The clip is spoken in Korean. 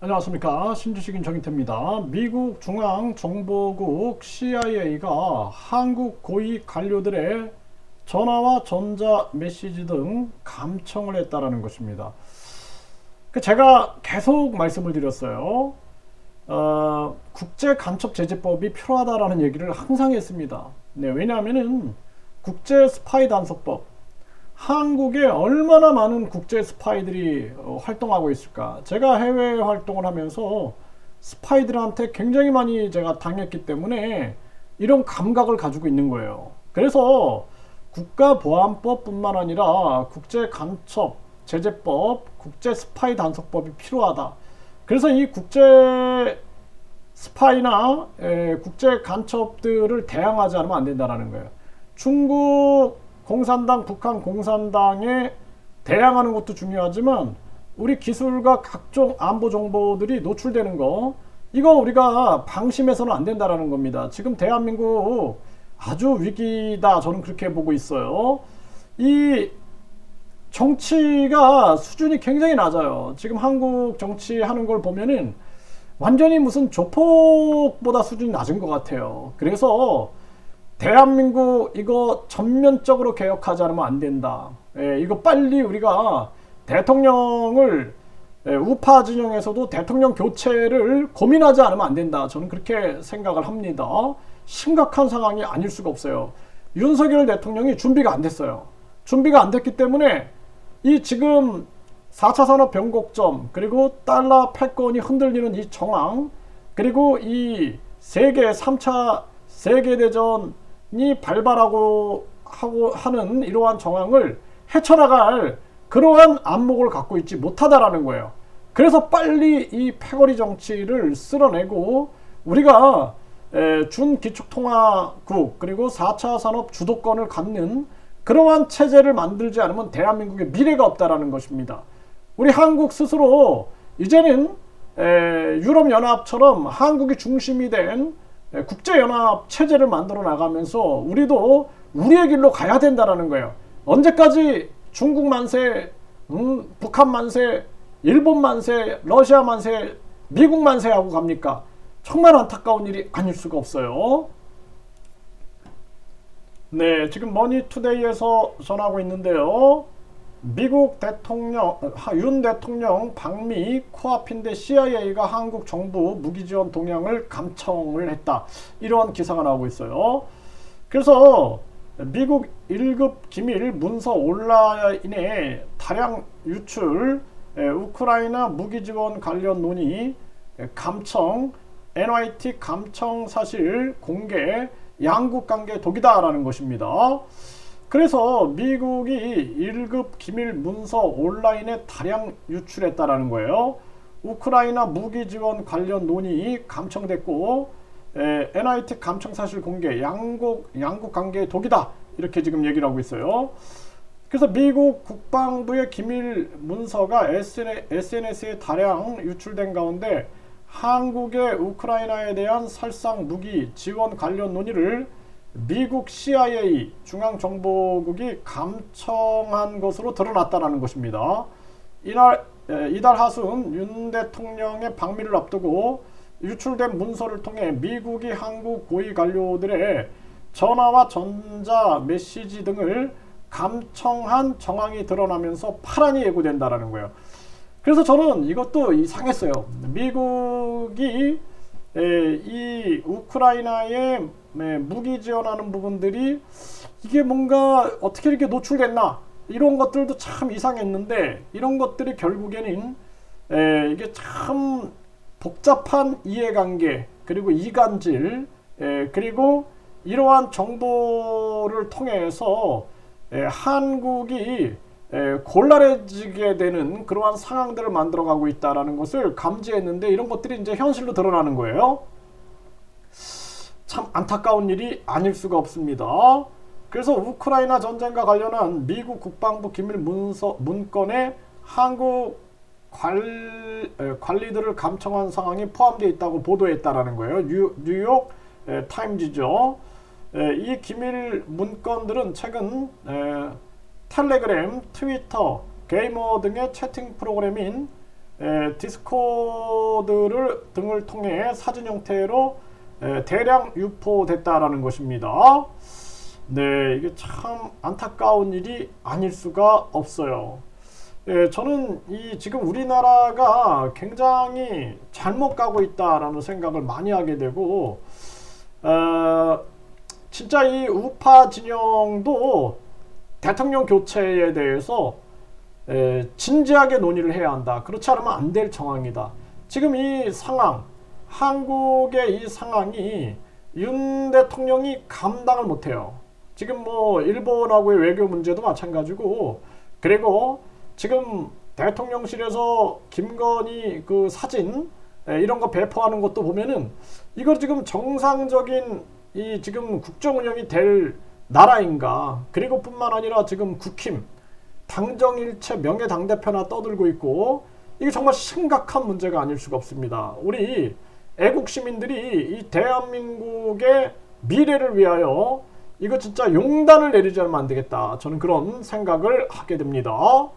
안녕하십니까. 신주식인 정인태입니다. 미국 중앙정보국 CIA가 한국 고위 관료들의 전화와 전자 메시지 등 감청을 했다라는 것입니다. 제가 계속 말씀을 드렸어요. 국제간첩제재법이 필요하다라는 얘기를 항상 했습니다. 네, 왜냐하면은 국제 스파이 단속법, 한국에 얼마나 많은 국제 스파이들이 활동하고 있을까. 제가 해외 활동을 하면서 스파이들한테 굉장히 많이 제가 당했기 때문에 이런 감각을 가지고 있는 거예요. 그래서 국가보안법뿐만 아니라 국제간첩 제재법, 국제 스파이 단속법이 필요하다. 그래서 이 국제 스파이나 국제 간첩들을 대항하지 않으면 안 된다는 거예요. 중국 공산당, 북한 공산당에 대항하는 것도 중요하지만 우리 기술과 각종 안보 정보들이 노출되는 거, 이거 우리가 방심해서는 안 된다는 겁니다. 지금 대한민국 아주 위기다, 저는 그렇게 보고 있어요. 이 정치가 수준이 굉장히 낮아요. 지금 한국 정치하는 걸 보면은 완전히 무슨 조폭보다 수준이 낮은 것 같아요. 그래서 대한민국 이거 전면적으로 개혁하지 않으면 안 된다. 이거 빨리 우리가 대통령을 우파 진영에서도 대통령 교체를 고민하지 않으면 안 된다. 저는 그렇게 생각을 합니다. 심각한 상황이 아닐 수가 없어요. 윤석열 대통령이 준비가 안 됐어요. 준비가 안 됐기 때문에 이 지금 4차 산업 변곡점, 그리고 달러 패권이 흔들리는 이 정황, 그리고 이 세계 3차 세계대전이 발발하고 하는 이러한 정황을 헤쳐나갈 그러한 안목을 갖고 있지 못하다라는 거예요. 그래서 빨리 이 패거리 정치를 쓸어내고 우리가 준기축통화국 그리고 4차 산업 주도권을 갖는 그러한 체제를 만들지 않으면 대한민국의 미래가 없다라는 것입니다. 우리 한국 스스로 이제는 유럽연합처럼 한국이 중심이 된 국제연합 체제를 만들어 나가면서 우리도 우리의 길로 가야 된다는 거예요. 언제까지 중국 만세, 북한 만세, 일본 만세, 러시아 만세, 미국 만세하고 갑니까? 정말 안타까운 일이 아닐 수가 없어요. 네, 지금 머니투데이에서 전하고 있는데요. 미국 대통령, 윤 대통령 방미 코앞인데 CIA가 한국 정부 무기 지원 동향을 감청을 했다. 이러한 기사가 나오고 있어요. 그래서 미국 1급 기밀 문서 온라인에 다량 유출, 우크라이나 무기 지원 관련 논의, 감청, NYT 감청 사실 공개, 양국 관계 독이다라는 것입니다. 그래서 미국이 1급 기밀 문서 온라인에 다량 유출했다라는 거예요. 우크라이나 무기 지원 관련 논의 감청됐고, NIT 감청 사실 공개, 양국 관계의 독이다, 이렇게 지금 얘기를 하고 있어요. 그래서 미국 국방부의 기밀 문서가 SNS에 다량 유출된 가운데 한국의 우크라이나에 대한 살상 무기 지원 관련 논의를 미국 CIA 중앙정보국이 감청한 것으로 드러났다는 것입니다. 이달 하순 윤 대통령의 방미를 앞두고 유출된 문서를 통해 미국이 한국 고위 관료들의 전화와 전자 메시지 등을 감청한 정황이 드러나면서 파란이 예고된다는 거예요. 그래서 저는 이것도 이상했어요. 미국이 이 우크라이나에 무기 지원하는 부분들이 이게 뭔가 어떻게 이렇게 노출됐나, 이런 것들도 참 이상했는데, 이런 것들이 결국에는 이게 참 복잡한 이해관계, 그리고 이간질, 그리고 이러한 정보를 통해서 한국이 곤란해지게 되는 그러한 상황들을 만들어가고 있다는 것을 감지했는데, 이런 것들이 이제 현실로 드러나는 거예요. 참 안타까운 일이 아닐 수가 없습니다. 그래서 우크라이나 전쟁과 관련한 미국 국방부 기밀 문건에 한국 관리들을 감청한 상황이 포함되어 있다고 보도했다라는 거예요. 뉴욕 타임즈죠. 이 기밀 문건들은 최근 텔레그램, 트위터, 게이머 등의 채팅 프로그램인 디스코드를 등을 통해 사진 형태로 대량 유포됐다라는 것입니다. 네, 이게 참 안타까운 일이 아닐 수가 없어요. 저는 이 지금 우리나라가 굉장히 잘못 가고 있다라는 생각을 많이 하게 되고, 진짜 이 우파 진영도 대통령 교체에 대해서 진지하게 논의를 해야 한다. 그렇지 않으면 안 될 정황이다. 지금 이 상황, 한국의 이 상황이 윤 대통령이 감당을 못해요. 지금 뭐 일본하고의 외교 문제도 마찬가지고, 그리고 지금 대통령실에서 김건희 그 사진 이런 거 배포하는 것도 보면은 이거 지금 정상적인 이 지금 국정 운영이 될 나라인가? 그리고 뿐만 아니라 지금 국힘 당정일체 명예 당대표나 떠들고 있고, 이게 정말 심각한 문제가 아닐 수가 없습니다. 우리 애국 시민들이 이 대한민국의 미래를 위하여 이거 진짜 용단을 내리지 않으면 안 되겠다. 저는 그런 생각을 하게 됩니다.